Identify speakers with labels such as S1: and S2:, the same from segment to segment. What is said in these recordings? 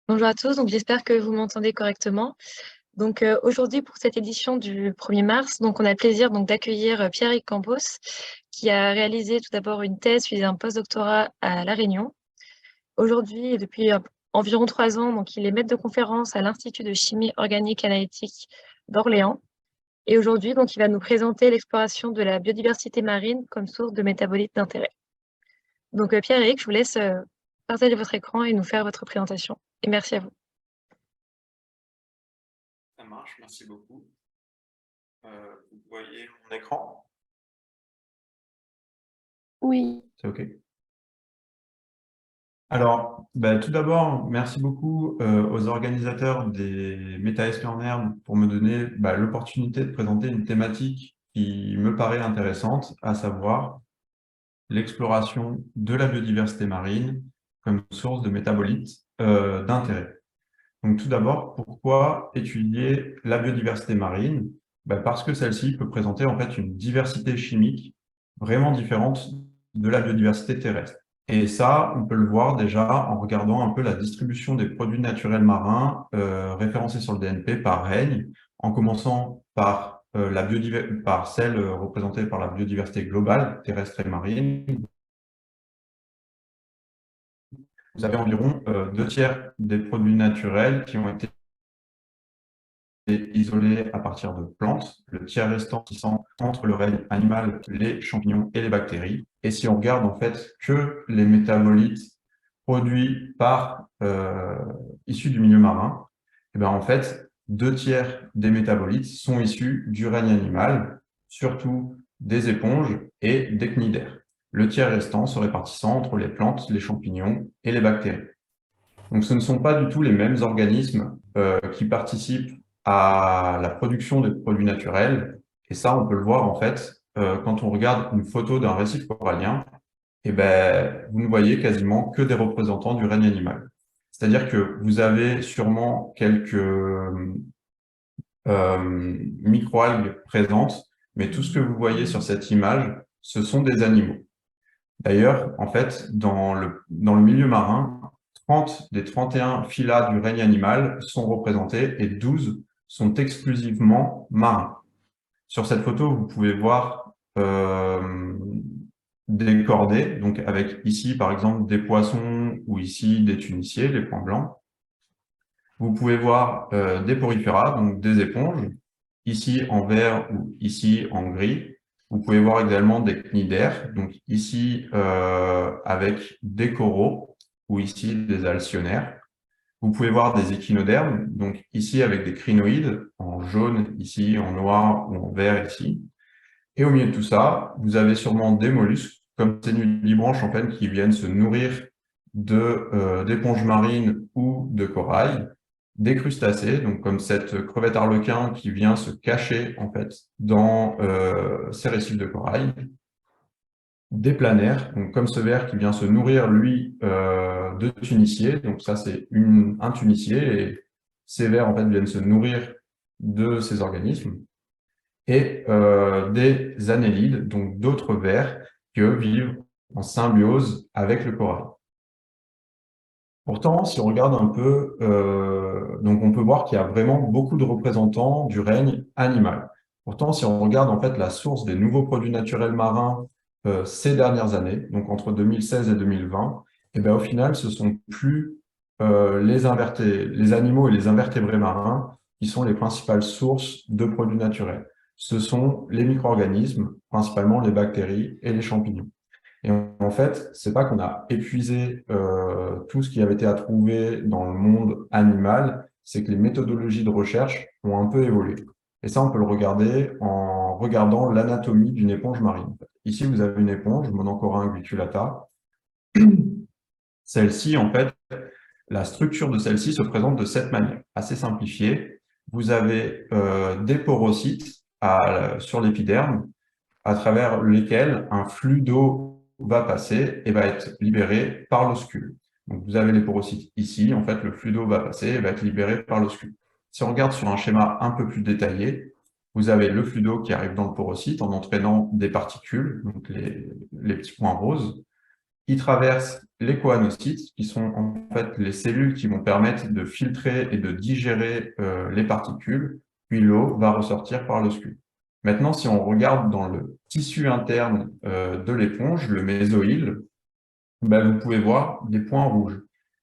S1: Bonjour à tous, donc j'espère que vous m'entendez correctement. Aujourd'hui pour cette édition du 1er mars, donc on a le plaisir donc d'accueillir, Pierrick Campos qui a réalisé tout d'abord une thèse puis un post-doctorat à La Réunion. Aujourd'hui et depuis environ 3 ans, donc il est maître de conférence à l'Institut de chimie organique analytique d'Orléans et aujourd'hui donc il va nous présenter l'exploration de la biodiversité marine comme source de métabolites d'intérêt. Pierrick, je vous laisse, partager votre écran et nous faire votre présentation et merci à vous.
S2: Ça marche, merci beaucoup. Vous voyez mon écran?
S3: Oui.
S2: C'est OK. Alors, tout d'abord, merci beaucoup aux organisateurs des Meta-Learner pour me donner l'opportunité de présenter une thématique qui me paraît intéressante, à savoir l'exploration de la biodiversité marine comme source de métabolites d'intérêt. Donc tout d'abord, pourquoi étudier la biodiversité marine? Parce que celle-ci peut présenter en fait une diversité chimique vraiment différente de la biodiversité terrestre. Et ça, on peut le voir déjà en regardant un peu la distribution des produits naturels marins référencés sur le DNP par règne, en commençant par, par celle représentée par la biodiversité globale, terrestre et marine. Vous avez environ 2/3 des produits naturels qui ont été isolés à partir de plantes, le tiers restant qui sont entre le règne animal, les champignons et les bactéries. Et si on regarde en fait que les métabolites produits par issus du milieu marin, et en fait 2/3 des métabolites sont issus du règne animal, surtout des éponges et des cnidaires. Le tiers restant se répartissant entre les plantes, les champignons et les bactéries. Donc ce ne sont pas du tout les mêmes organismes qui participent à la production des produits naturels. Et ça, on peut le voir en fait quand on regarde une photo d'un récif corallien, vous ne voyez quasiment que des représentants du règne animal. C'est-à-dire que vous avez sûrement quelques microalgues présentes, mais tout ce que vous voyez sur cette image, ce sont des animaux. D'ailleurs, en fait, dans le milieu marin, 30 des 31 phyla du règne animal sont représentés et 12 sont exclusivement marins. Sur cette photo, vous pouvez voir des cordées, donc avec ici, par exemple, des poissons ou ici des tuniciers, les points blancs. Vous pouvez voir des porifera, donc des éponges, ici en vert ou ici en gris. Vous pouvez voir également des cnidaires, donc ici avec des coraux ou ici des alcyonnaires. Vous pouvez voir des échinodermes, donc ici avec des crinoïdes, en jaune ici, en noir ou en vert ici. Et au milieu de tout ça, vous avez sûrement des mollusques, comme ces nudibranches en fait, qui viennent se nourrir d'éponges marines ou de corail, des crustacés, donc comme cette crevette arlequin qui vient se cacher en fait dans ces récifs de corail, des planaires, donc comme ce ver qui vient se nourrir lui de tuniciers, donc ça c'est un tunicier et ces vers en fait viennent se nourrir de ces organismes, et des annélides, donc d'autres vers qui eux vivent en symbiose avec le corail. Pourtant, si on regarde un peu, donc on peut voir qu'il y a vraiment beaucoup de représentants du règne animal. Pourtant, si on regarde en fait la source des nouveaux produits naturels marins ces dernières années, donc entre 2016 et 2020, au final, ce sont plus les animaux et les invertébrés marins qui sont les principales sources de produits naturels. Ce sont les micro-organismes, principalement les bactéries et les champignons. Et en fait, c'est pas qu'on a épuisé tout ce qui avait été à trouver dans le monde animal, c'est que les méthodologies de recherche ont un peu évolué. Et ça, on peut le regarder en regardant l'anatomie d'une éponge marine. Ici, vous avez une éponge, Monocorin guiculata. Celle-ci, en fait, la structure de celle-ci se présente de cette manière, assez simplifiée. Vous avez des porocytes sur l'épiderme, à travers lesquels un flux d'eau va passer et va être libéré par l'oscule. Donc vous avez les porocytes ici, en fait le flux d'eau va passer et va être libéré par l'oscule. Si on regarde sur un schéma un peu plus détaillé, vous avez le flux d'eau qui arrive dans le porocyte en entraînant des particules, donc les petits points roses. il traverse les choanocytes, qui sont en fait les cellules qui vont permettre de filtrer et de digérer les particules, puis l'eau va ressortir par le scute. Maintenant, si on regarde dans le tissu interne de l'éponge, le mésoïle, ben, vous pouvez voir des points rouges.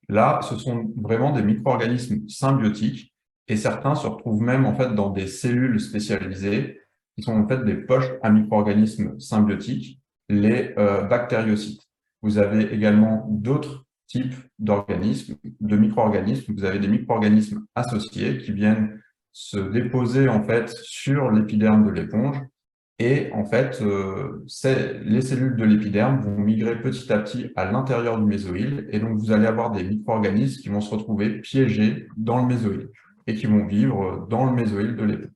S2: Là, ce sont vraiment des micro-organismes symbiotiques et certains se retrouvent même en fait dans des cellules spécialisées qui sont en fait des poches à micro-organismes symbiotiques, les bactériocytes. Vous avez également d'autres types d'organismes, de micro-organismes. Vous avez des micro-organismes associés qui viennent se déposer en fait sur l'épiderme de l'éponge. Et en fait, les cellules de l'épiderme vont migrer petit à petit à l'intérieur du mésoïle. Et donc, vous allez avoir des micro-organismes qui vont se retrouver piégés dans le mésoïle et qui vont vivre dans le mésoïle de l'éponge.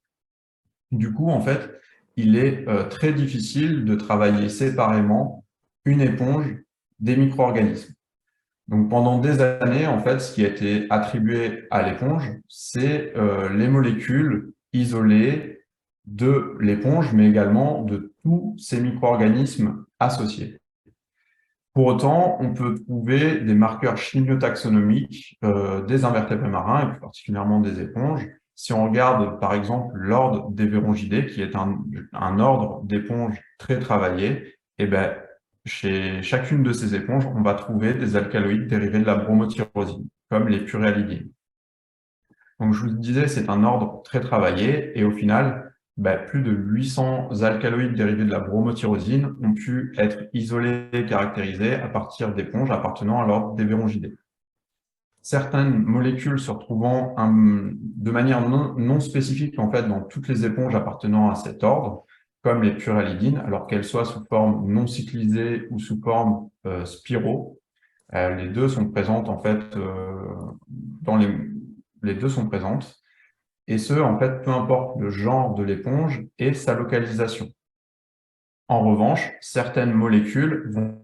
S2: Du coup, en fait, il est très difficile de travailler séparément une éponge des micro-organismes. Donc, pendant des années, en fait, ce qui a été attribué à l'éponge, c'est les molécules isolées de l'éponge, mais également de tous ces micro-organismes associés. Pour autant, on peut trouver des marqueurs chimiotaxonomiques des invertébrés marins, et plus particulièrement des éponges. Si on regarde, par exemple, l'ordre des Vérongidés, qui est un ordre d'éponges très travaillé, et ben, chez chacune de ces éponges, on va trouver des alcaloïdes dérivés de la bromotyrosine, comme les purélidines. Donc, je vous disais, c'est un ordre très travaillé, et au final, plus de 800 alcaloïdes dérivés de la bromotyrosine ont pu être isolés et caractérisés à partir d'éponges appartenant à l'ordre des Vérongidés. Certaines molécules se retrouvant de manière non spécifique en fait, dans toutes les éponges appartenant à cet ordre, comme les purélidines, alors qu'elles soient sous forme non cyclisée ou sous forme spiro. Les deux sont présentes en fait les deux sont présentes. Et ce, en fait, peu importe le genre de l'éponge et sa localisation. En revanche, certaines molécules vont,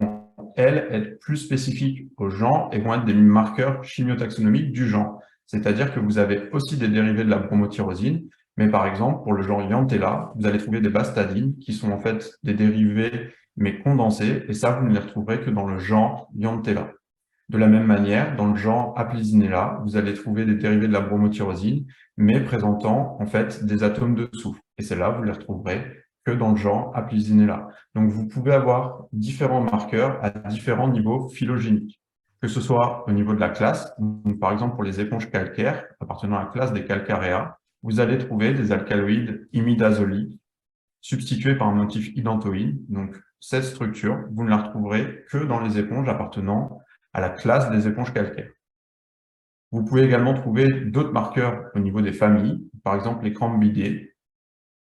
S2: elles, être plus spécifiques au genre et vont être des marqueurs chimiotaxonomiques du genre. C'est-à-dire que vous avez aussi des dérivés de la bromotyrosine, mais par exemple, pour le genre Iantella, vous allez trouver des bastadines qui sont en fait des dérivés, mais condensés, et ça, vous ne les retrouverez que dans le genre Iantella. De la même manière, dans le genre Aplysinella, vous allez trouver des dérivés de la bromotyrosine, mais présentant en fait des atomes de soufre. Et celles-là, vous les retrouverez que dans le genre Aplysinella. Donc, vous pouvez avoir différents marqueurs à différents niveaux phylogéniques, que ce soit au niveau de la classe. Donc, par exemple, pour les éponges calcaires, appartenant à la classe des Calcarea, vous allez trouver des alcaloïdes imidazoliques substitués par un motif identoïde. Donc, cette structure, vous ne la retrouverez que dans les éponges appartenant à la classe des éponges calcaires. Vous pouvez également trouver d'autres marqueurs au niveau des familles, par exemple les Crambidés,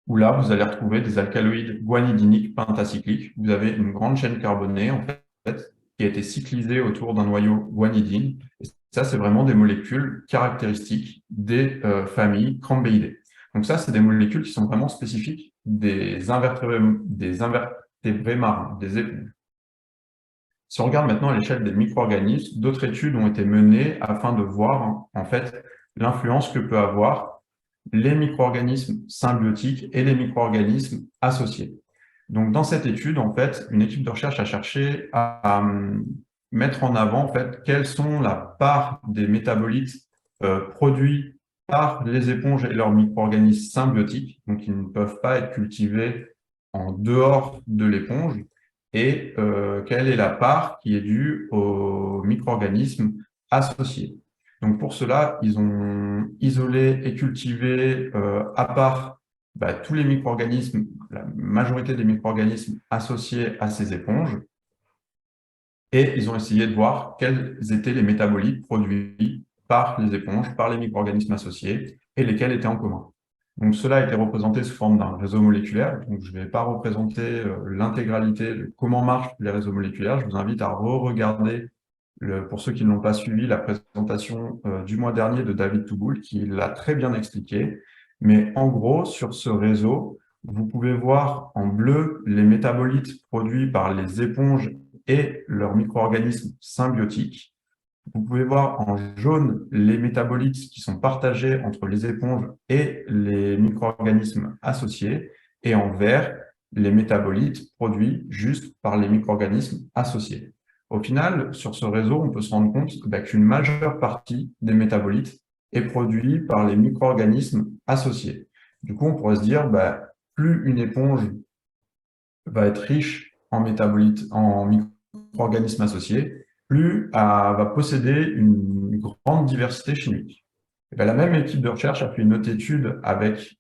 S2: où là, vous allez retrouver des alcaloïdes guanidiniques pentacycliques. Vous avez une grande chaîne carbonée, en fait, qui a été cyclisée autour d'un noyau guanidine. Et ça, c'est vraiment des molécules caractéristiques des familles Crambidés. Donc ça, c'est des molécules qui sont vraiment spécifiques des invertébrés marins, des éponges. Si on regarde maintenant à l'échelle des micro-organismes, d'autres études ont été menées afin de voir en fait l'influence que peut avoir les micro-organismes symbiotiques et les micro-organismes associés. Donc, dans cette étude, en fait, une équipe de recherche a cherché à mettre en avant en fait quelles sont la part des métabolites produits par les éponges et leurs micro-organismes symbiotiques, donc ils ne peuvent pas être cultivés en dehors de l'éponge, et quelle est la part qui est due aux micro-organismes associés. Donc pour cela, ils ont isolé et cultivé à part tous les micro-organismes, la majorité des micro-organismes associés à ces éponges, et ils ont essayé de voir quels étaient les métabolites produits par les éponges, par les micro-organismes associés, et lesquels étaient en commun. Donc, cela a été représenté sous forme d'un réseau moléculaire. Donc, je ne vais pas représenter l'intégralité de comment marchent les réseaux moléculaires. Je vous invite à re-regarder, pour ceux qui ne l'ont pas suivi, la présentation du mois dernier de David Touboul, qui l'a très bien expliqué. Mais en gros, sur ce réseau, vous pouvez voir en bleu les métabolites produits par les éponges et leurs micro-organismes symbiotiques. Vous pouvez voir en jaune les métabolites qui sont partagés entre les éponges et les micro-organismes associés, et en vert, les métabolites produits juste par les micro-organismes associés. Au final, sur ce réseau, on peut se rendre compte qu'une majeure partie des métabolites est produite par les micro-organismes associés. Du coup, on pourrait se dire, plus une éponge va être riche en métabolites, en micro-organismes associés, plus elle va posséder une grande diversité chimique. La même équipe de recherche a fait une autre étude avec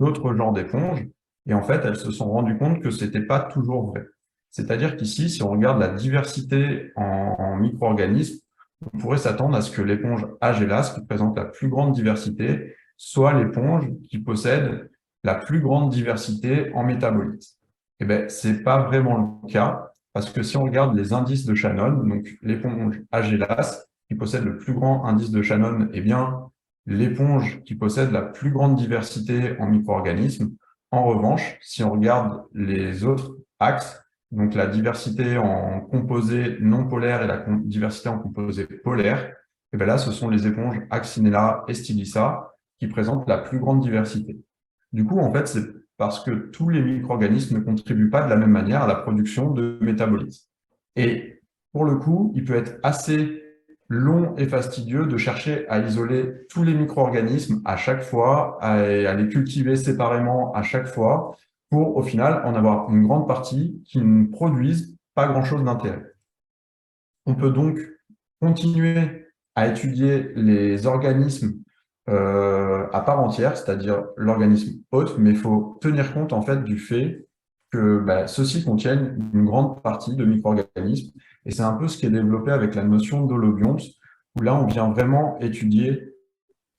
S2: d'autres genres d'éponges, et en fait, elles se sont rendues compte que c'était pas toujours vrai. C'est-à-dire qu'ici, si on regarde la diversité en micro-organismes, on pourrait s'attendre à ce que l'éponge Agelas, qui présente la plus grande diversité, soit l'éponge qui possède la plus grande diversité en métabolites. Eh bien, c'est pas vraiment le cas, parce que si on regarde les indices de Shannon, donc l'éponge Agelas, qui possède le plus grand indice de Shannon, eh bien, l'éponge qui possède la plus grande diversité en micro-organismes. En revanche, si on regarde les autres axes, donc la diversité en composés non polaires et la diversité en composés polaires, et bien là, ce sont les éponges Accinella et Stylissa qui présentent la plus grande diversité. Du coup, en fait, c'est parce que tous les micro-organismes ne contribuent pas de la même manière à la production de métabolites. Et pour le coup, il peut être assez long et fastidieux de chercher à isoler tous les micro-organismes à chaque fois, à les cultiver séparément à chaque fois, pour au final en avoir une grande partie qui ne produisent pas grand-chose d'intérêt. On peut donc continuer à étudier les organismes à part entière, c'est-à-dire l'organisme hôte, mais il faut tenir compte en fait du fait que ceux-ci contiennent une grande partie de micro-organismes, et c'est un peu ce qui est développé avec la notion d'holobionte, où là on vient vraiment étudier,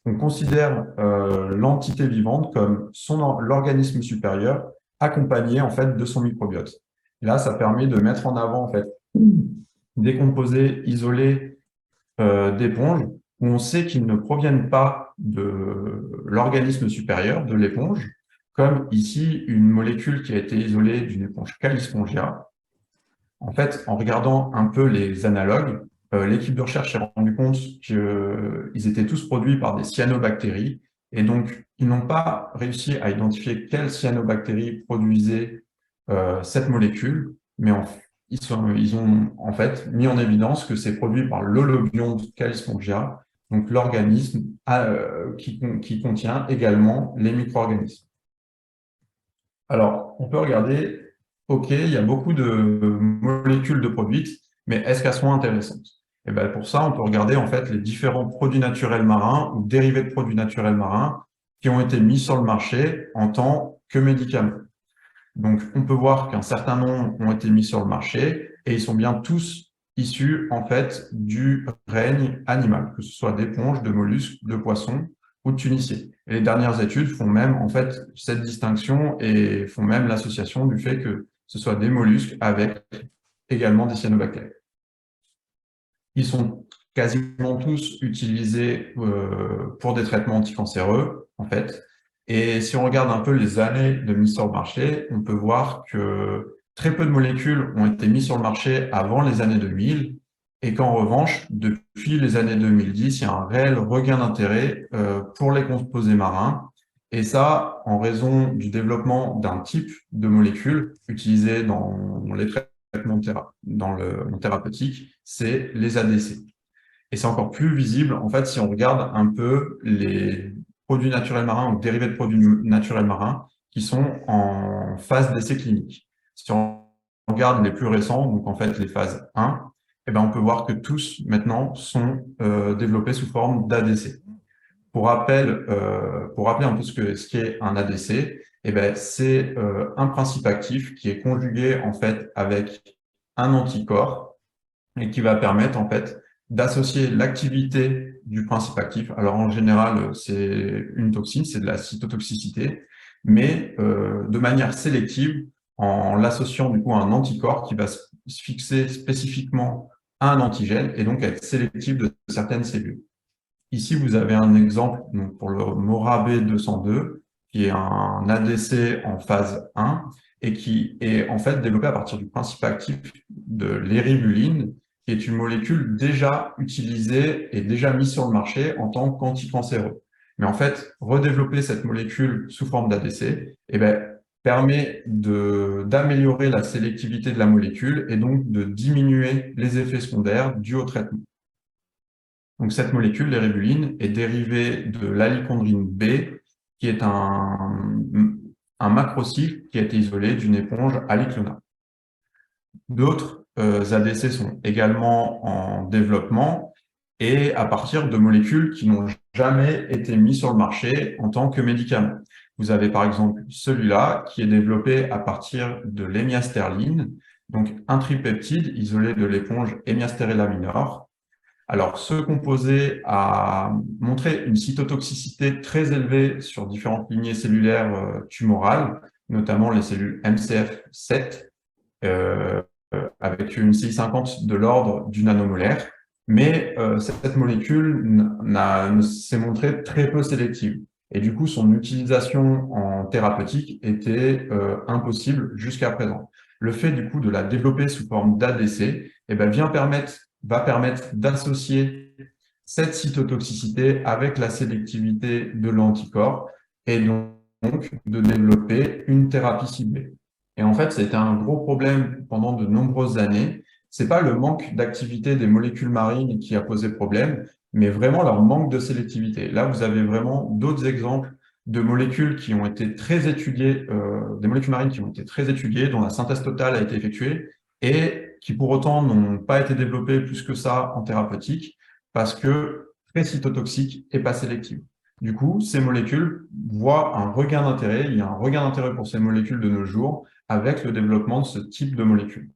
S2: on considère l'entité vivante comme l'organisme supérieur accompagné en fait de son microbiote. Et là, ça permet de mettre en avant en fait des composés isolés d'éponges où on sait qu'ils ne proviennent pas de l'organisme supérieur, de l'éponge, comme ici une molécule qui a été isolée d'une éponge Calispongia. En fait, en regardant un peu les analogues, l'équipe de recherche s'est rendue compte qu'ils étaient tous produits par des cyanobactéries, et donc ils n'ont pas réussi à identifier quelle cyanobactérie produisait cette molécule, mais ils ont en fait mis en évidence que c'est produit par l'holobionte Calispongia, donc l'organisme qui contient également les micro-organismes. Alors, on peut regarder, OK, il y a beaucoup de molécules de produites, mais est-ce qu'elles sont intéressantes? Et bien, pour ça, on peut regarder en fait les différents produits naturels marins ou dérivés de produits naturels marins qui ont été mis sur le marché en tant que médicaments. Donc, on peut voir qu'un certain nombre ont été mis sur le marché et ils sont bien tous issus en fait du règne animal, que ce soit d'éponges, de mollusques, de poissons ou de tuniciers. Et les dernières études font même en fait cette distinction et font même l'association du fait que ce soit des mollusques avec également des cyanobactéries. Ils sont quasiment tous utilisés pour des traitements anticancéreux, en fait. Et si on regarde un peu les années de mise sur le marché, on peut voir que très peu de molécules ont été mises sur le marché avant les années 2000, et qu'en revanche, depuis les années 2010, il y a un réel regain d'intérêt pour les composés marins, et ça en raison du développement d'un type de molécule utilisé dans les traitements thérapeutique, c'est les ADC. Et c'est encore plus visible, en fait, si on regarde un peu les produits naturels marins ou dérivés de produits naturels marins qui sont en phase d'essai clinique. Si on regarde les plus récents, donc en fait les phases 1, eh ben on peut voir que tous maintenant sont développés sous forme d'ADC. Pour rappeler un peu ce qu'est un ADC, eh ben c'est un principe actif qui est conjugué en fait avec un anticorps et qui va permettre en fait d'associer l'activité du principe actif. Alors en général, c'est une toxine, c'est de la cytotoxicité, mais de manière sélective en l'associant du coup à un anticorps qui va se fixer spécifiquement à un antigène et donc être sélectif de certaines cellules. Ici, vous avez un exemple donc, pour le MORAB202, qui est un ADC en phase 1 et qui est en fait développé à partir du principe actif de l'éribuline, qui est une molécule déjà utilisée et déjà mise sur le marché en tant qu'anticancéreux. Mais en fait, redévelopper cette molécule sous forme d'ADC permet d'améliorer la sélectivité de la molécule et donc de diminuer les effets secondaires dus au traitement. Donc cette molécule, l'éribuline, est dérivée de l'alichondrine B, qui est un macrocycle qui a été isolé d'une éponge Aliclona. D'autres ADC sont également en développement et à partir de molécules qui n'ont jamais été mises sur le marché en tant que médicaments. Vous avez par exemple celui-là qui est développé à partir de l'hémiasterline, donc un tripeptide isolé de l'éponge Hemiasterella minor. Alors, ce composé a montré une cytotoxicité très élevée sur différentes lignées cellulaires tumorales, notamment les cellules MCF7, avec une CI50 de l'ordre du nanomolaire, mais cette molécule s'est montrée très peu sélective. Et du coup, son utilisation en thérapeutique était impossible jusqu'à présent. Le fait du coup de la développer sous forme d'ADC va permettre d'associer cette cytotoxicité avec la sélectivité de l'anticorps et donc de développer une thérapie ciblée. Et en fait, c'était un gros problème pendant de nombreuses années. C'est pas le manque d'activité des molécules marines qui a posé problème, mais vraiment leur manque de sélectivité. Là, vous avez vraiment d'autres exemples de molécules qui ont été très étudiées, des molécules marines qui ont été très étudiées, dont la synthèse totale a été effectuée et qui pour autant n'ont pas été développées plus que ça en thérapeutique parce que très cytotoxiques et pas sélectives. Du coup, ces molécules voient un regain d'intérêt, il y a un regain d'intérêt pour ces molécules de nos jours avec le développement de ce type de molécules.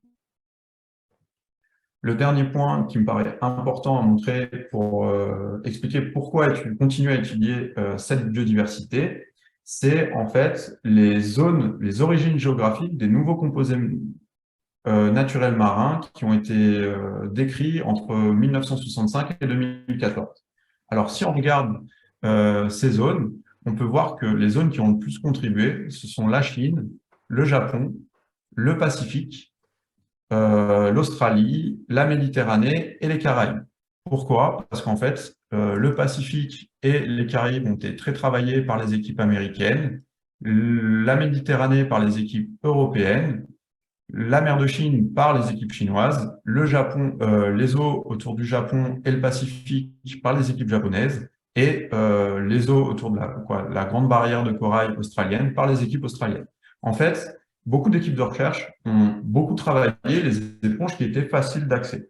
S2: Le dernier point qui me paraît important à montrer pour expliquer pourquoi continuer à étudier cette biodiversité, c'est en fait les origines géographiques des nouveaux composés naturels marins qui ont été décrits entre 1965 et 2014. Alors, si on regarde ces zones, on peut voir que les zones qui ont le plus contribué, ce sont la Chine, le Japon, le Pacifique, l'Australie, la Méditerranée et les Caraïbes. Pourquoi? Parce qu'en fait, le Pacifique et les Caraïbes ont été très travaillés par les équipes américaines, la Méditerranée par les équipes européennes, la mer de Chine par les équipes chinoises, le Japon, les eaux autour du Japon et le Pacifique par les équipes japonaises, et les eaux autour de la grande barrière de corail australienne par les équipes australiennes. En fait, beaucoup d'équipes de recherche ont beaucoup travaillé les éponges qui étaient faciles d'accès.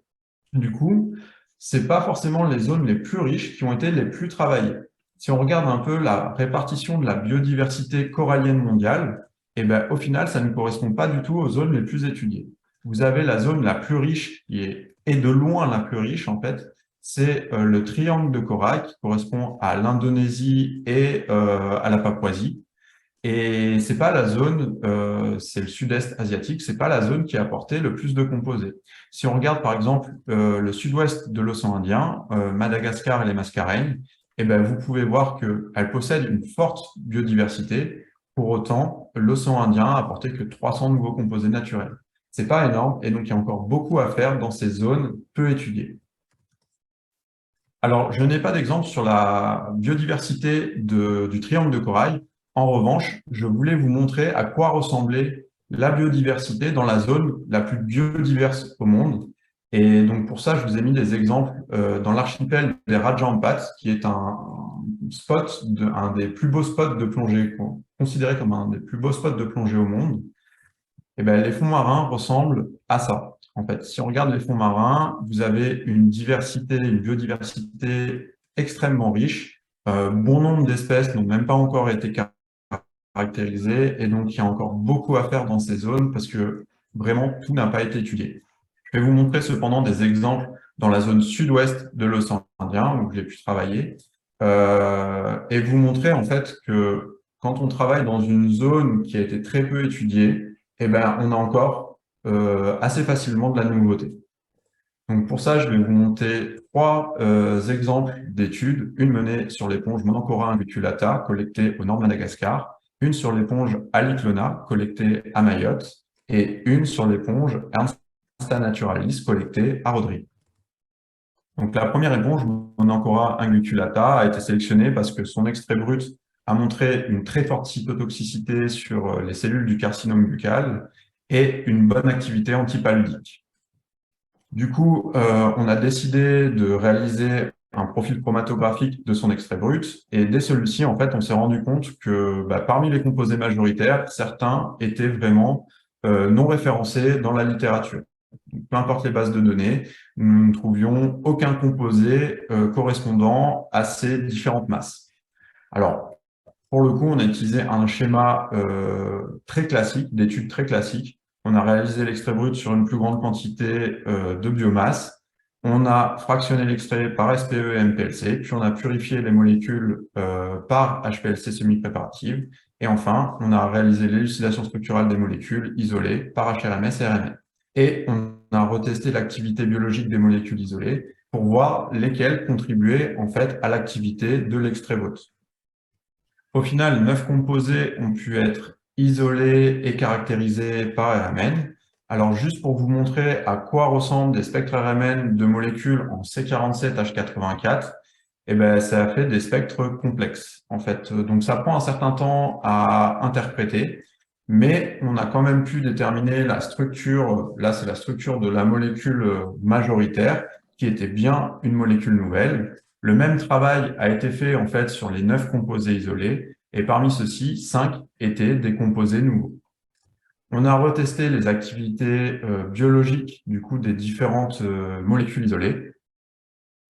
S2: Du coup, c'est pas forcément les zones les plus riches qui ont été les plus travaillées. Si on regarde un peu la répartition de la biodiversité corallienne mondiale, eh ben, au final, ça ne correspond pas du tout aux zones les plus étudiées. Vous avez la zone la plus riche, et de loin la plus riche, en fait, c'est le triangle de corail qui correspond à l'Indonésie et à la Papouasie. Et c'est pas la zone, c'est le sud-est asiatique, c'est pas la zone qui a apporté le plus de composés. Si on regarde par exemple le sud-ouest de l'océan Indien, Madagascar et les Mascareignes, eh ben, vous pouvez voir qu'elles possèdent une forte biodiversité. Pour autant, l'océan Indien a apporté que 300 nouveaux composés naturels. C'est pas énorme et donc il y a encore beaucoup à faire dans ces zones peu étudiées. Alors, je n'ai pas d'exemple sur la biodiversité du triangle de corail. En revanche, je voulais vous montrer à quoi ressemblait la biodiversité dans la zone la plus biodiverse au monde. Et donc, pour ça, je vous ai mis des exemples dans l'archipel des Raja Ampat, qui est un des plus beaux spots de plongée, considéré comme un des plus beaux spots de plongée au monde. Et ben, les fonds marins ressemblent à ça. En fait, si on regarde les fonds marins, vous avez une biodiversité extrêmement riche. Bon nombre d'espèces n'ont même pas encore été caractérisées et donc il y a encore beaucoup à faire dans ces zones parce que vraiment tout n'a pas été étudié. Je vais vous montrer cependant des exemples dans la zone sud-ouest de l'océan Indien où j'ai pu travailler et vous montrer en fait que quand on travaille dans une zone qui a été très peu étudiée, eh ben, on a encore assez facilement de la nouveauté. Donc pour ça, je vais vous montrer trois exemples d'études, une menée sur l'éponge Monochora unguiculata, collectée au nord de Madagascar, une sur l'éponge Aliclona, collectée à Mayotte, et une sur l'éponge Ernsta naturalis, collectée à Rodrigue. Donc la première éponge Monochora unguiculata a été sélectionnée parce que son extrait brut a montré une très forte cytotoxicité sur les cellules du carcinome buccal et une bonne activité antipaludique. Du coup, on a décidé de réaliser un profil chromatographique de son extrait brut, et dès celui-ci, en fait, on s'est rendu compte que parmi les composés majoritaires, certains étaient vraiment non référencés dans la littérature. Donc, peu importe les bases de données, nous ne trouvions aucun composé correspondant à ces différentes masses. Alors, pour le coup, on a utilisé un schéma très classique, d'études très classiques. On a réalisé l'extrait brut sur une plus grande quantité de biomasse. On a fractionné l'extrait par SPE et MPLC, puis on a purifié les molécules par HPLC semi-préparative. Et enfin, on a réalisé l'élucidation structurale des molécules isolées par HRMS et RMN. Et on a retesté l'activité biologique des molécules isolées pour voir lesquelles contribuaient en fait à l'activité de l'extrait brut. Au final, 9 composés ont pu être isolés et caractérisés par RMN. Alors, juste pour vous montrer à quoi ressemblent des spectres RMN de molécules en C47H84, ça a fait des spectres complexes, en fait. Donc, ça prend un certain temps à interpréter, mais on a quand même pu déterminer la structure. Là, c'est la structure de la molécule majoritaire, qui était bien une molécule nouvelle. Le même travail a été fait en fait sur les 9 composés isolés, et parmi ceux-ci, 5 étaient des composés nouveaux. On a retesté les activités biologiques du coup des différentes molécules isolées.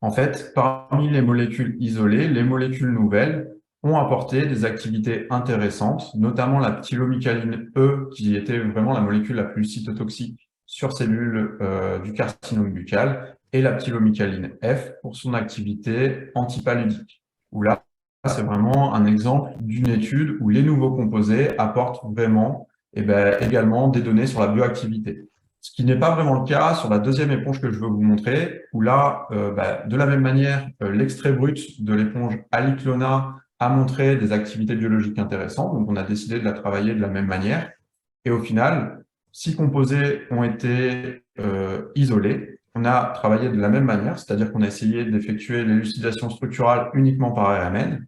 S2: En fait, parmi les molécules isolées, les molécules nouvelles ont apporté des activités intéressantes, notamment la ptylomicaline E, qui était vraiment la molécule la plus cytotoxique sur cellules du carcinome buccal, et la ptylomicaline F pour son activité antipaludique. Où là, c'est vraiment un exemple d'une étude où les nouveaux composés apportent vraiment également des données sur la bioactivité. Ce qui n'est pas vraiment le cas sur la deuxième éponge que je veux vous montrer, où là, de la même manière, l'extrait brut de l'éponge Aliclona a montré des activités biologiques intéressantes, donc on a décidé de la travailler de la même manière. Et au final, 6 composés ont été isolés. On a travaillé de la même manière, c'est-à-dire qu'on a essayé d'effectuer l'élucidation structurale uniquement par RMN.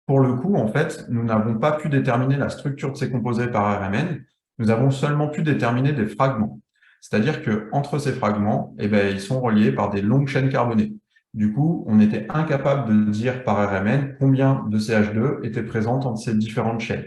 S2: Pour le coup, en fait, nous n'avons pas pu déterminer la structure de ces composés par RMN, nous avons seulement pu déterminer des fragments. C'est-à-dire qu'entre ces fragments, ils sont reliés par des longues chaînes carbonées. Du coup, on était incapable de dire par RMN combien de CH2 étaient présentes entre ces différentes chaînes.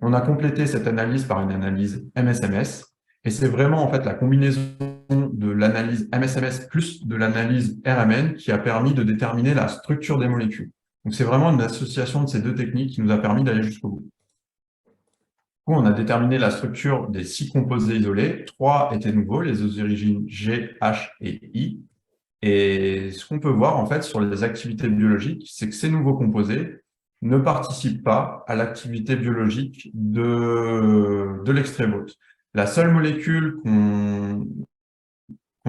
S2: On a complété cette analyse par une analyse MSMS, et c'est vraiment en fait la combinaison de l'analyse MSMS plus de l'analyse RMN qui a permis de déterminer la structure des molécules. Donc c'est vraiment une association de ces deux techniques qui nous a permis d'aller jusqu'au bout. On a déterminé la structure des 6 composés isolés. 3 étaient nouveaux, les origines G, H et I. Et ce qu'on peut voir en fait sur les activités biologiques, c'est que ces nouveaux composés ne participent pas à l'activité biologique de l'extrait brut. La seule molécule qu'on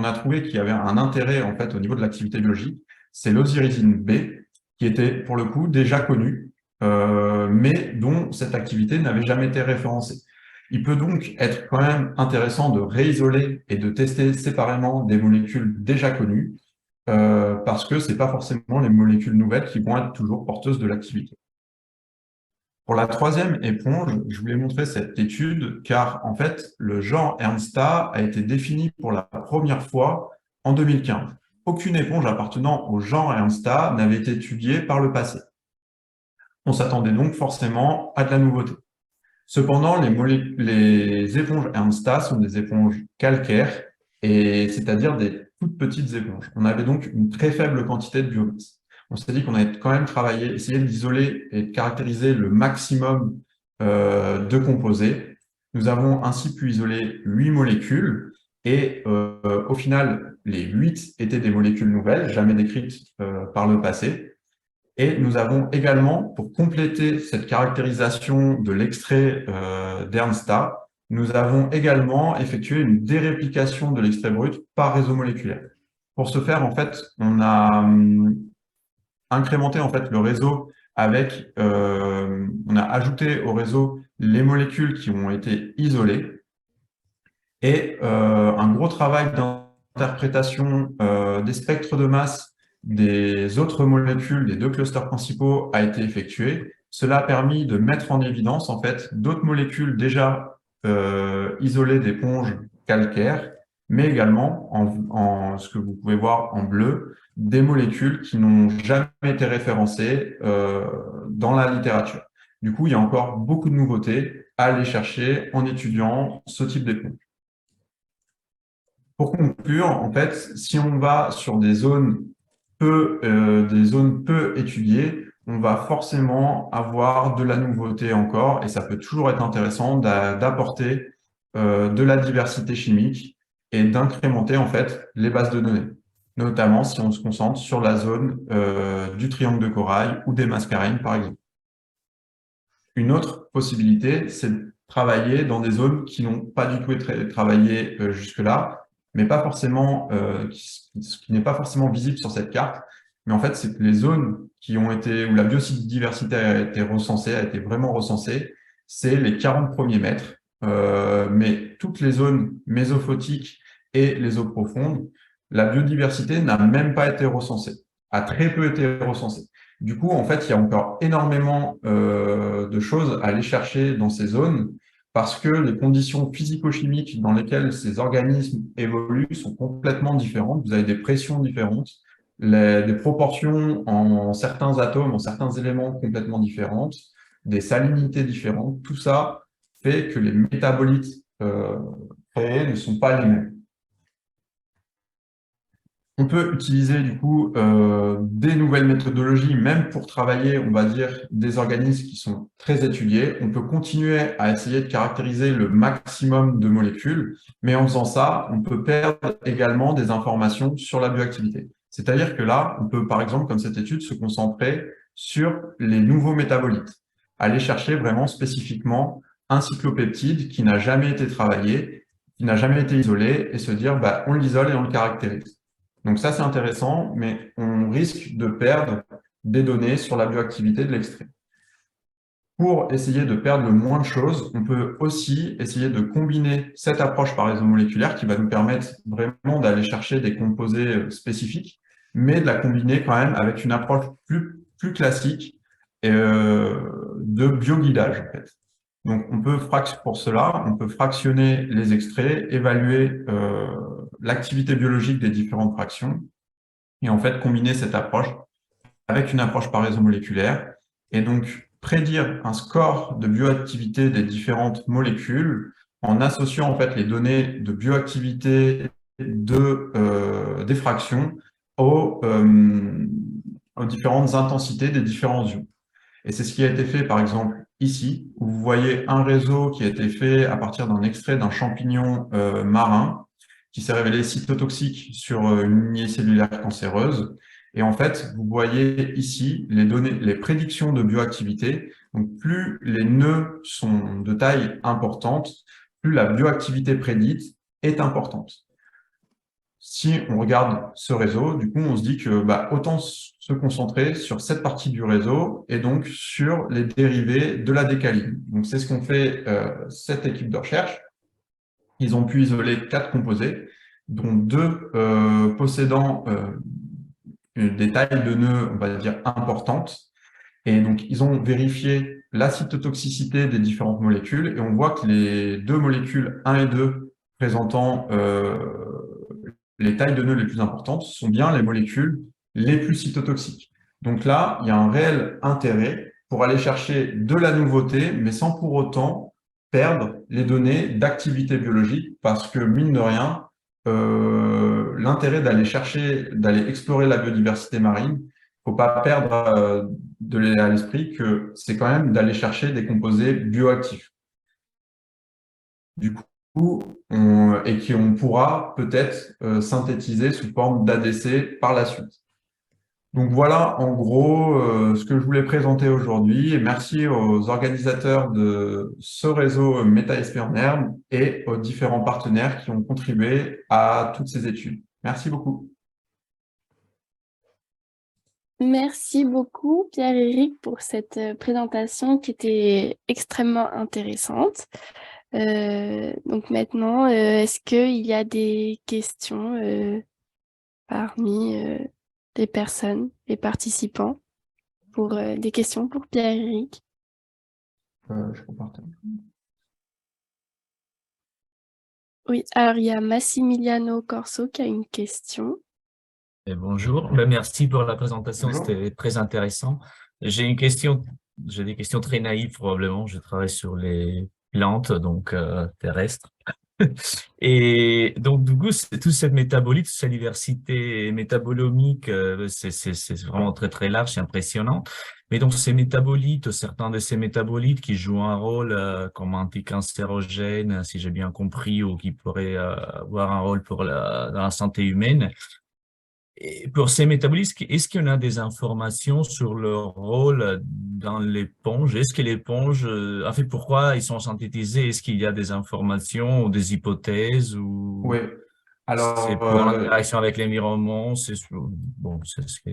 S2: a trouvée qui avait un intérêt en fait au niveau de l'activité biologique, c'est l'osirisine B, qui était pour le coup déjà connue, mais dont cette activité n'avait jamais été référencée. Il peut donc être quand même intéressant de réisoler et de tester séparément des molécules déjà connues, parce que ce n'est pas forcément les molécules nouvelles qui vont être toujours porteuses de l'activité. Pour la troisième éponge, je voulais montrer cette étude car en fait, le genre Ernsta a été défini pour la première fois en 2015. Aucune éponge appartenant au genre Ernsta n'avait été étudiée par le passé. On s'attendait donc forcément à de la nouveauté. Cependant, les éponges Ernsta sont des éponges calcaires, et c'est-à-dire des toutes petites éponges. On avait donc une très faible quantité de biomasse. On s'est dit qu'on allait quand même travailler, essayer d'isoler et de caractériser le maximum de composés. Nous avons ainsi pu isoler 8 molécules, et au final, les 8 étaient des molécules nouvelles, jamais décrites par le passé. Et nous avons également, pour compléter cette caractérisation de l'extrait d'Ernsta, nous avons également effectué une déréplication de l'extrait brut par réseau moléculaire. Pour ce faire, en fait, on a incrémenté en fait le réseau avec, on a ajouté au réseau les molécules qui ont été isolées, et un gros travail d'interprétation des spectres de masse des autres molécules des 2 clusters principaux a été effectué, cela a permis de mettre en évidence en fait d'autres molécules déjà isolées d'éponges calcaires, mais également ce que vous pouvez voir en bleu, des molécules qui n'ont jamais été référencées dans la littérature. Du coup, il y a encore beaucoup de nouveautés à aller chercher en étudiant ce type d'éponge. Pour conclure, en fait, si on va sur des zones peu étudiées, on va forcément avoir de la nouveauté encore, et ça peut toujours être intéressant d'apporter de la diversité chimique et d'incrémenter en fait les bases de données, notamment si on se concentre sur la zone du triangle de corail ou des mascareignes, par exemple. Une autre possibilité, c'est de travailler dans des zones qui n'ont pas du tout été travaillées jusque-là, mais pas forcément, qui n'est pas forcément visible sur cette carte. Mais en fait, c'est que les zones qui ont été, où la biodiversité a été recensée, a été vraiment recensée, c'est les 40 premiers mètres. Mais toutes les zones mésophotiques et les eaux profondes, la biodiversité n'a même pas été recensée, a très peu été recensée. Du coup, en fait, il y a encore énormément de choses à aller chercher dans ces zones parce que les conditions physico-chimiques dans lesquelles ces organismes évoluent sont complètement différentes. Vous avez des pressions différentes, des proportions en certains atomes, en certains éléments complètement différentes, des salinités différentes. Tout ça fait que les métabolites créés ne sont pas les mêmes. On peut utiliser du coup des nouvelles méthodologies, même pour travailler, on va dire, des organismes qui sont très étudiés. On peut continuer à essayer de caractériser le maximum de molécules, mais en faisant ça, on peut perdre également des informations sur la bioactivité. C'est-à-dire que là, on peut, par exemple, comme cette étude, se concentrer sur les nouveaux métabolites, aller chercher vraiment spécifiquement un cyclopeptide qui n'a jamais été travaillé, qui n'a jamais été isolé, et se dire, bah, on l'isole et on le caractérise. Donc ça, c'est intéressant, mais on risque de perdre des données sur la bioactivité de l'extrait. Pour essayer de perdre le moins de choses, on peut aussi essayer de combiner cette approche par réseau moléculaire qui va nous permettre vraiment d'aller chercher des composés spécifiques, mais de la combiner quand même avec une approche plus classique de bioguidage, en fait. Donc, pour cela, on peut fractionner les extraits, évaluer l'activité biologique des différentes fractions et en fait combiner cette approche avec une approche par réseau moléculaire et donc prédire un score de bioactivité des différentes molécules en associant en fait les données de bioactivité des fractions aux différentes intensités des différents ions. Et c'est ce qui a été fait, par exemple, ici, où vous voyez un réseau qui a été fait à partir d'un extrait d'un champignon marin qui s'est révélé cytotoxique sur une lignée cellulaire cancéreuse. Et en fait, vous voyez ici les données, les prédictions de bioactivité. Donc, plus les nœuds sont de taille importante, plus la bioactivité prédite est importante. Si on regarde ce réseau, du coup, on se dit que bah, autant se concentrer sur cette partie du réseau et donc sur les dérivés de la décaline. Donc, c'est ce qu'ont fait cette équipe de recherche. Ils ont pu isoler 4 composés, dont 2 possédant des tailles de nœuds, on va dire, importantes. Et donc, ils ont vérifié la cytotoxicité des différentes molécules et on voit que les 2 molécules 1 et 2 présentant les tailles de nœuds les plus importantes sont bien les molécules les plus cytotoxiques. Donc là, il y a un réel intérêt pour aller chercher de la nouveauté, mais sans pour autant perdre les données d'activité biologique, parce que, mine de rien, l'intérêt d'aller explorer la biodiversité marine, faut pas perdre à l'esprit que c'est quand même d'aller chercher des composés bioactifs. Du coup, et qu'on pourra peut-être synthétiser sous forme d'ADC par la suite. Donc voilà, en gros, ce que je voulais présenter aujourd'hui. Et merci aux organisateurs de ce réseau MetaSPNR et aux différents partenaires qui ont contribué à toutes ces études. Merci beaucoup.
S3: Merci beaucoup, Pierre-Éric, pour cette présentation qui était extrêmement intéressante. Donc maintenant, est-ce qu'il y a des questions parmi les personnes, les participants? pour des questions pour Pierre-Éric.
S2: Je repartais.
S3: Oui, alors il y a Massimiliano Corso qui a une question.
S4: Et bonjour, merci pour la présentation,
S2: Bonjour.
S4: c'était très intéressant. J'ai des questions très naïves probablement. Je travaille sur les plantes, donc terrestres. Et donc du coup, tout cette métabolite, toute cette diversité métabolomique, c'est vraiment très très large, c'est impressionnant. Mais donc ces métabolites, certains de ces métabolites qui jouent un rôle comme anticancérogènes, si j'ai bien compris, ou qui pourraient avoir un rôle pour dans la santé humaine. Et pour ces métabolismes, est-ce qu'il y en a des informations sur leur rôle dans l'éponge? Est-ce que l'éponge, en fait, pourquoi ils sont synthétisés? Est-ce qu'il y a des informations ou des hypothèses ou
S2: Oui.
S4: c'est
S2: Alors,
S4: pour l'interaction avec l'environnement? Bon, c'est ce que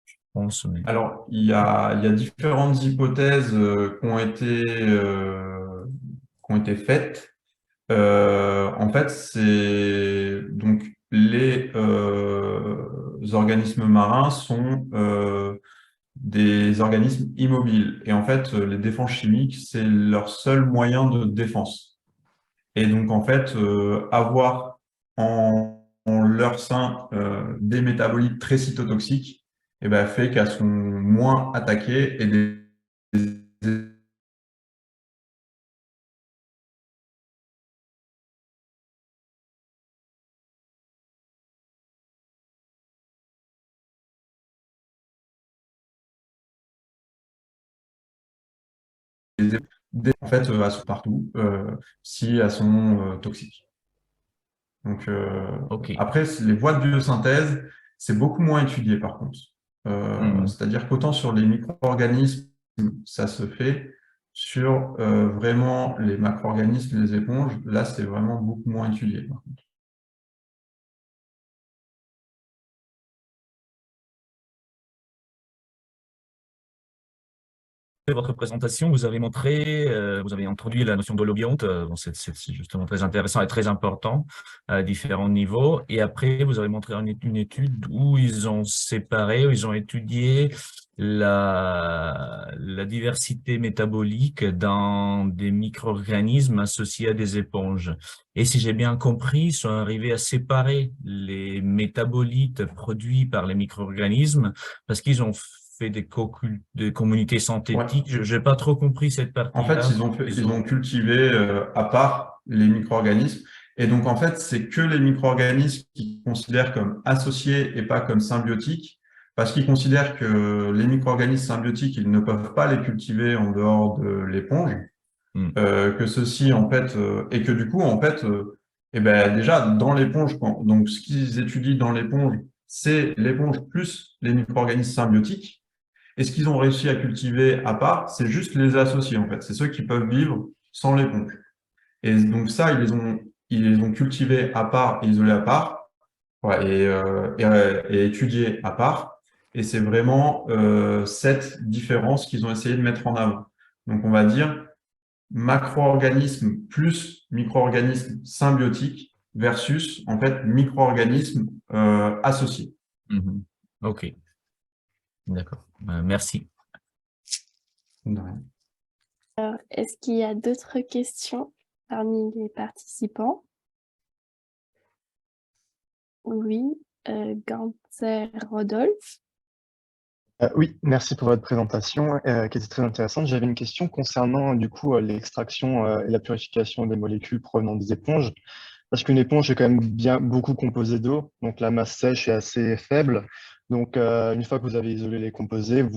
S4: je pense, mais
S2: il y a différentes hypothèses qui ont été faites. En fait, c'est donc les organismes marins sont des organismes immobiles. Et en fait, les défenses chimiques, c'est leur seul moyen de défense. Et donc, en fait, avoir en leur sein des métabolites très cytotoxiques, eh ben, fait qu'elles sont moins attaquées et en fait, elles sont partout si elles sont toxiques. Donc,
S4: ok.
S2: après, les voies de biosynthèse, c'est beaucoup moins étudié par contre.
S4: Mhm.
S2: C'est-à-dire qu'autant sur les micro-organismes, ça se fait, sur vraiment les macro-organismes, les éponges, là, c'est vraiment beaucoup moins étudié. Par contre.
S4: Votre présentation, vous avez montré, vous avez introduit la notion d'holobionte. Bon, c'est justement très intéressant et très important à différents niveaux. Et après, vous avez montré une étude où ils ont séparé, où ils ont étudié la diversité métabolique dans des micro-organismes associés à des éponges. Et si j'ai bien compris, ils sont arrivés à séparer les métabolites produits par les micro-organismes parce qu'ils ont fait des communautés
S2: Ouais.
S4: synthétiques. Je n'ai pas trop compris cette
S2: En fait,
S4: partie-là.
S2: ils ont cultivé à part les micro-organismes. Et donc, en fait, c'est que les micro-organismes qu'ils considèrent comme associés et pas comme symbiotiques, parce qu'ils considèrent que les micro-organismes symbiotiques, ils ne peuvent pas les cultiver en dehors de l'éponge, que ceci, en fait, et que du coup, en fait, eh ben, déjà, dans l'éponge, donc ce qu'ils étudient dans l'éponge, c'est l'éponge plus les micro-organismes symbiotiques. Et ce qu'ils ont réussi à cultiver à part, c'est juste les associés, en fait. C'est ceux qui peuvent vivre sans l'éponge. Et donc ça, ils les ont cultivés à part et isolés à part, ouais, et étudiés à part. Et c'est vraiment cette différence qu'ils ont essayé de mettre en avant. Donc on va dire macro-organismes plus micro-organismes symbiotiques versus en fait micro-organismes associés.
S4: Mhm. Ok, d'accord. Merci.
S2: De rien.
S3: Alors, est-ce qu'il y a d'autres questions parmi les participants? Oui, Gantzer Rodolphe.
S5: Oui, merci pour votre présentation qui était très intéressante. J'avais une question concernant du coup l'extraction et la purification des molécules provenant des éponges. Parce qu'une éponge est quand même bien beaucoup composée d'eau, donc la masse sèche est assez faible. Donc une fois que vous avez isolé les composés,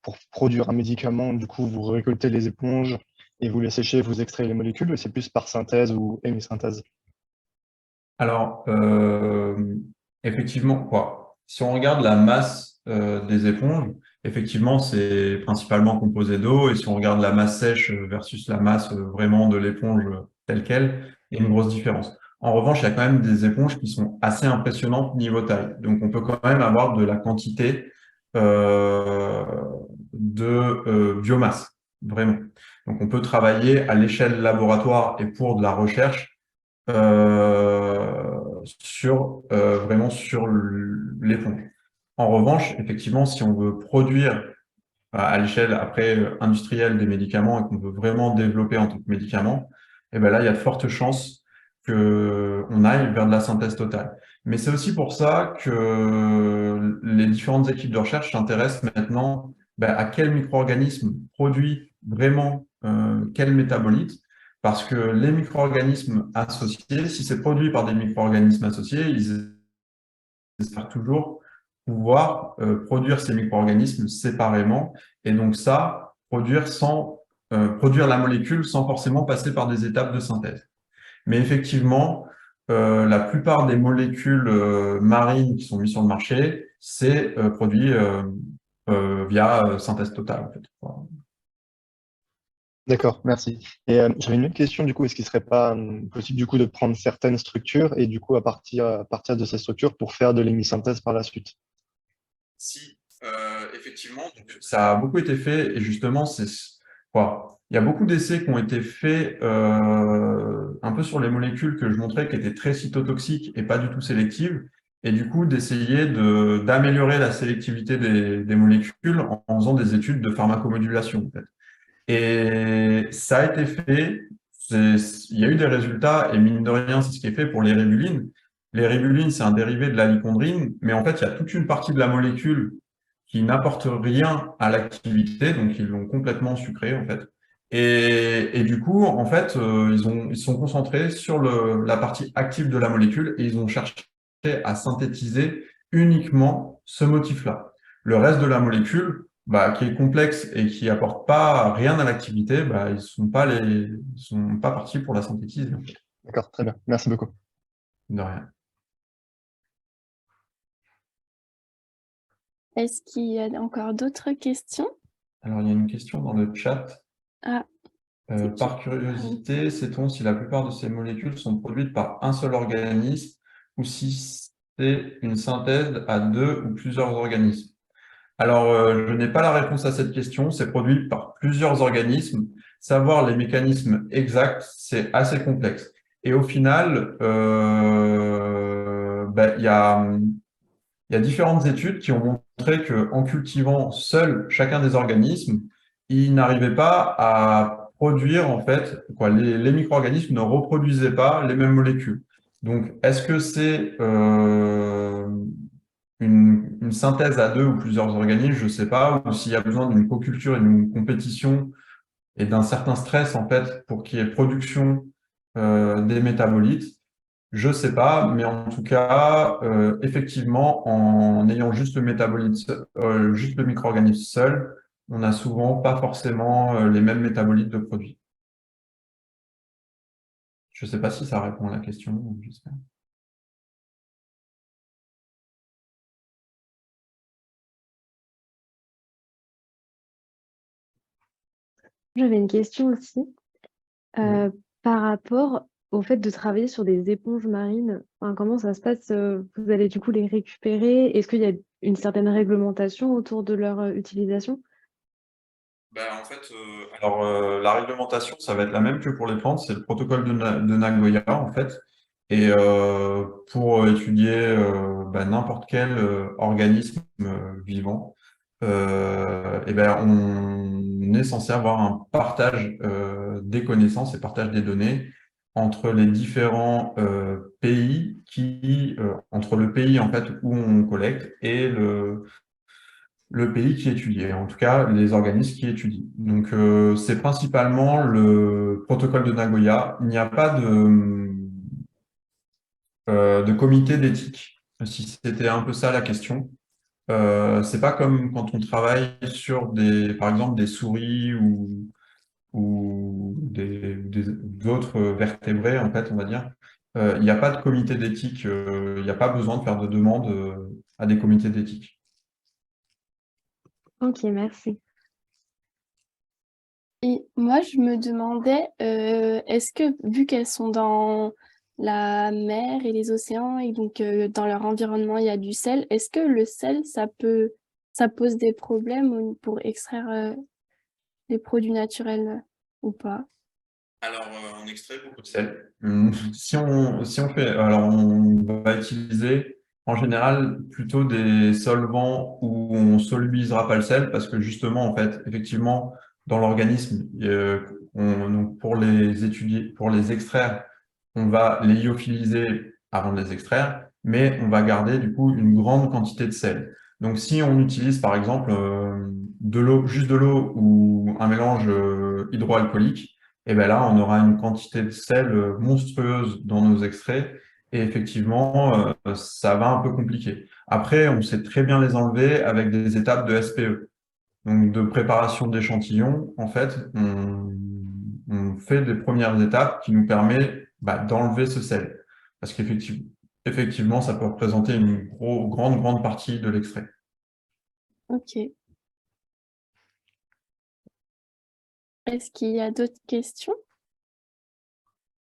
S5: pour produire un médicament, du coup vous récoltez les éponges et vous les séchez, vous extrayez les molécules, ou c'est plus par synthèse ou hémisynthèse?
S2: Alors, effectivement, quoi. Si on regarde la masse des éponges, effectivement, c'est principalement composé d'eau. Et si on regarde la masse sèche versus la masse vraiment de l'éponge telle qu'elle, il y a une grosse différence. En revanche, il y a quand même des éponges qui sont assez impressionnantes niveau taille. Donc, on peut quand même avoir de la quantité euh, de biomasse, vraiment. Donc, on peut travailler à l'échelle laboratoire et pour de la recherche vraiment sur l'éponge. En revanche, effectivement, si on veut produire à l'échelle après industrielle des médicaments et qu'on veut vraiment développer en tant que médicament, et ben là, il y a de fortes chances qu'on aille vers de la synthèse totale. Mais c'est aussi pour ça que les différentes équipes de recherche s'intéressent maintenant à quel micro-organisme produit vraiment quel métabolite, parce que les micro-organismes associés, si c'est produit par des micro-organismes associés, ils espèrent toujours pouvoir produire ces micro-organismes séparément, et donc ça, produire la molécule sans forcément passer par des étapes de synthèse. Mais effectivement, la plupart des molécules marines qui sont mises sur le marché, c'est produit via synthèse totale, en fait. Voilà.
S5: D'accord, merci. Et j'avais une autre question, du coup, est-ce qu'il ne serait pas possible, du coup, de prendre certaines structures et, du coup, à partir de ces structures pour faire de l'hémisynthèse par la suite?
S2: Si, effectivement, donc, ça a beaucoup été fait et justement, il y a beaucoup d'essais qui ont été faits un peu sur les molécules que je montrais qui étaient très cytotoxiques et pas du tout sélectives, et du coup d'essayer d'améliorer la sélectivité des molécules en faisant des études de pharmacomodulation, en fait. Et ça a été fait, il y a eu des résultats, et mine de rien, c'est ce qui est fait pour les ribulines. Les ribulines, c'est un dérivé de la lycondrine, mais en fait, il y a toute une partie de la molécule qui n'apporte rien à l'activité, donc ils l'ont complètement sucré, en fait. Et du coup, en fait, ils sont concentrés sur la partie active de la molécule et ils ont cherché à synthétiser uniquement ce motif-là. Le reste de la molécule, qui est complexe et qui apporte pas rien à l'activité, ils sont pas partis pour la synthétiser, en fait.
S5: D'accord, très bien. Merci beaucoup.
S2: De rien.
S3: Est-ce qu'il y a encore d'autres questions?
S2: Alors, il y a une question dans le chat.
S3: Ah, c'est qui?
S2: Par curiosité, sait-on si la plupart de ces molécules sont produites par un seul organisme ou si c'est une synthèse à deux ou plusieurs organismes? Alors, je n'ai pas la réponse à cette question. C'est produit par plusieurs organismes. Savoir les mécanismes exacts, c'est assez complexe. Et au final, il y a différentes études qui ont montré qu'en cultivant seul chacun des organismes, ils n'arrivaient pas à produire, en fait, les micro-organismes ne reproduisaient pas les mêmes molécules. Donc, est-ce que c'est une synthèse à deux ou plusieurs organismes? Je ne sais pas, ou s'il y a besoin d'une co-culture et d'une compétition et d'un certain stress, en fait, pour qu'il y ait production des métabolites. Je sais pas, mais en tout cas, effectivement, en ayant juste le métabolite, juste le micro-organisme seul, on n'a souvent pas forcément les mêmes métabolites de produits. Je sais pas si ça répond à la question, j'espère.
S6: J'avais une question aussi par rapport au fait de travailler sur des éponges marines. Enfin, comment ça se passe? Vous allez du coup les récupérer? Est-ce qu'il y a une certaine réglementation autour de leur utilisation?
S2: En fait, la réglementation, ça va être la même que pour les plantes, c'est le protocole de Nagoya, en fait. Et pour étudier n'importe quel organisme vivant, on est censé avoir un partage des connaissances et partage des données entre les différents pays entre le pays en fait où on collecte et le pays qui est étudié, en tout cas les organismes qui étudient. Donc c'est principalement le protocole de Nagoya. Il n'y a pas de comité d'éthique, si c'était un peu ça la question. C'est pas comme quand on travaille sur par exemple des souris ou d'autres vertébrés, en fait, on va dire. Il n'y a pas de comité d'éthique, il n'y a pas besoin de faire de demande à des comités d'éthique.
S6: Ok, merci.
S3: Et moi, je me demandais, est-ce que, vu qu'elles sont dans la mer et les océans, et donc dans leur environnement, il y a du sel, est-ce que le sel, ça pose des problèmes pour extraire des produits naturels ou pas?
S2: Alors, on extrait beaucoup de sel. Si on fait, alors on va utiliser En général, plutôt des solvants où on solubilisera pas le sel parce que justement, en fait, effectivement, dans l'organisme, donc pour les étudier, pour les extraire, on va les lyophiliser avant de les extraire, mais on va garder du coup une grande quantité de sel. Donc, si on utilise par exemple de l'eau, juste de l'eau ou un mélange hydroalcoolique, et ben là, on aura une quantité de sel monstrueuse dans nos extraits et effectivement, ça va un peu compliquer. Après, on sait très bien les enlever avec des étapes de SPE. Donc, de préparation d'échantillons, en fait, on fait des premières étapes qui nous permettent d'enlever ce sel. Parce qu'effectivement, ça peut représenter une grande partie de l'extrait.
S3: Ok. Est-ce qu'il y a d'autres questions?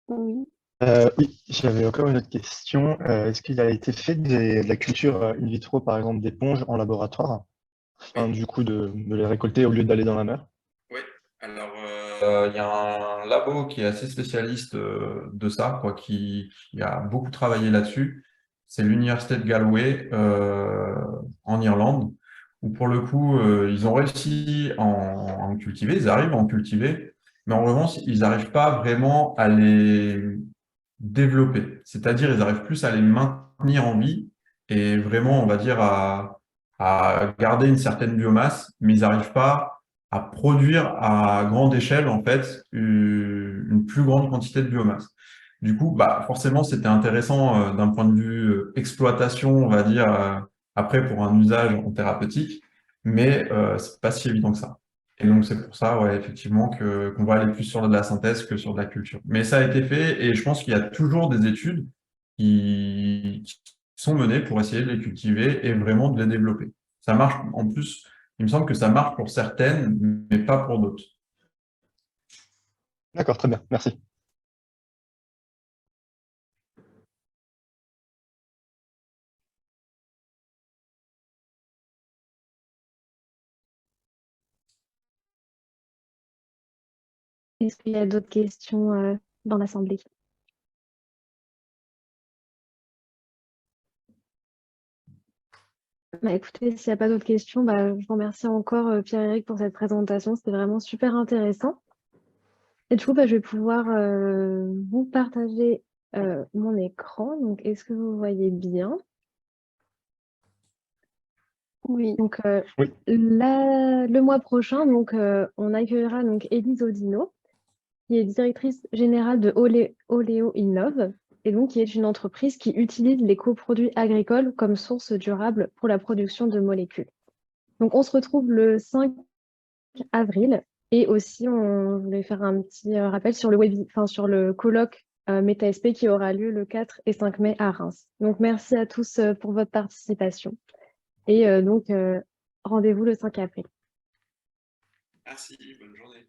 S3: Oui.
S5: Oui, j'avais encore une autre question. Est-ce qu'il a été fait de la culture in vitro, par exemple, d'éponges en laboratoire, afin du coup de les récolter au lieu d'aller dans la mer?
S2: Oui, alors il y a un labo qui est assez spécialiste de ça, quoi, qui a beaucoup travaillé là-dessus. C'est l'Université de Galway en Irlande, où pour le coup, ils ont réussi à en cultiver, ils arrivent à en cultiver, mais en revanche, ils n'arrivent pas vraiment à les développer. C'est-à-dire, ils arrivent plus à les maintenir en vie et vraiment, on va dire, à garder une certaine biomasse, mais ils n'arrivent pas à produire à grande échelle, en fait, une plus grande quantité de biomasse. Du coup, forcément, c'était intéressant d'un point de vue exploitation, on va dire, après pour un usage en thérapeutique, mais c'est pas si évident que ça. Et donc, c'est pour ça, ouais, effectivement, qu'on va aller plus sur de la synthèse que sur de la culture. Mais ça a été fait et je pense qu'il y a toujours des études qui sont menées pour essayer de les cultiver et vraiment de les développer. Ça marche, en plus, il me semble que ça marche pour certaines, mais pas pour d'autres.
S5: D'accord, très bien, merci.
S6: Est-ce qu'il y a d'autres questions dans l'assemblée? Écoutez, s'il n'y a pas d'autres questions, je vous remercie encore Pierre-Éric pour cette présentation. C'était vraiment super intéressant. Et du coup, je vais pouvoir vous partager mon écran. Donc, est-ce que vous voyez bien?
S3: Oui.
S6: Donc,
S5: Oui.
S6: le mois prochain, on accueillera Élise Odino, qui est directrice générale de Oléo Innov, et donc qui est une entreprise qui utilise les coproduits agricoles comme source durable pour la production de molécules. Donc, on se retrouve le 5 avril. Et aussi, on voulait faire un petit rappel sur sur le colloque MetaSP qui aura lieu le 4 et 5 mai à Reims. Donc, merci à tous pour votre participation. Et rendez-vous le 5 avril.
S2: Merci, bonne journée.